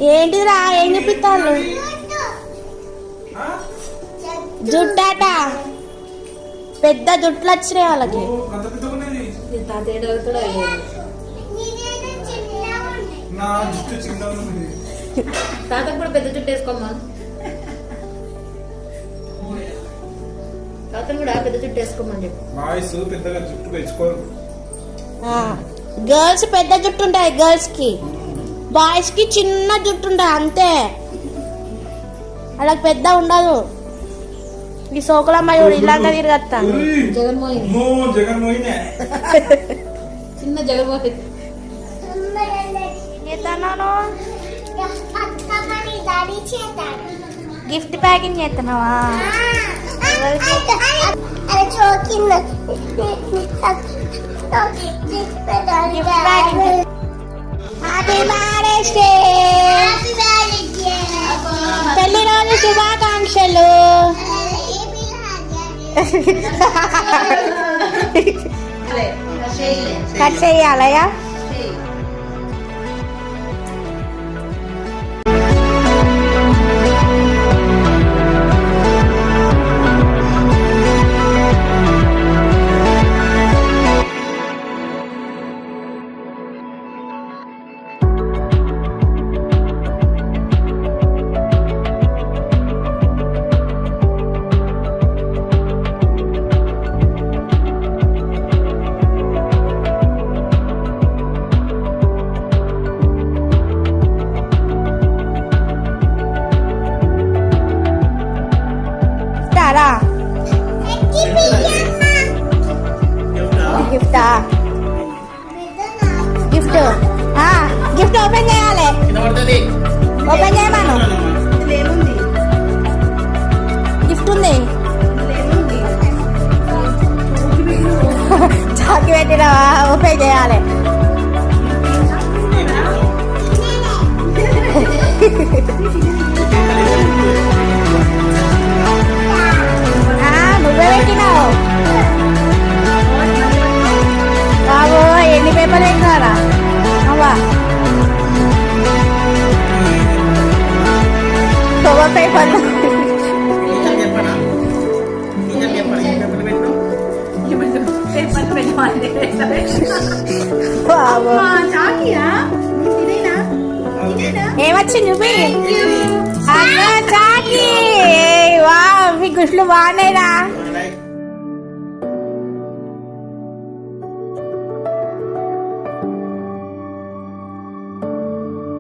ఏంటిరా ఏం చూపిస్తారు? జుట్టాట పెద్ద జుట్లు వచ్చినాయి వాళ్ళకి. తాతకు కూడా పెద్ద జుట్టు వేసుకోమ్మా. తాతను కూడా పెద్ద జుట్టు వేసుకోమని చెప్పు. గర్ల్స్ పెద్ద జుట్టు ఉంటాయి గర్ల్స్ కి, బాయ్స్ కి చిన్న జుట్టు ఉంటుంది అంతే. అలా పెద్ద ఉండదు. ఈ సోకులమ్మ ఇలాంటి తిరగత్తా. జగన్మోహిని చిన్న జగన్మోహిని. గిఫ్ట్ ప్యాకింగ్ చేస్తున్నావా? పెళ్లి రోజు శుభాకాంక్షలు. కట్ చేయాలయా? గిఫ్టా? గిఫ్ట్ గిఫ్ట్ ఓపెన్ చేయాలి. ఓపెన్ చేయమను. గిఫ్ట్ ఉంది. చాకి పెట్టినావా? ఓపెన్ చేయాలి. నువ్వే పెట్టినావు బాబు. ఎన్ని పేపర్లు పెట్టినారా అవ్వా? పేపర్లు ఏమొచ్చింది చూపి. చాకి వా, మీ గుడ్లు బాగున్నాయిరా.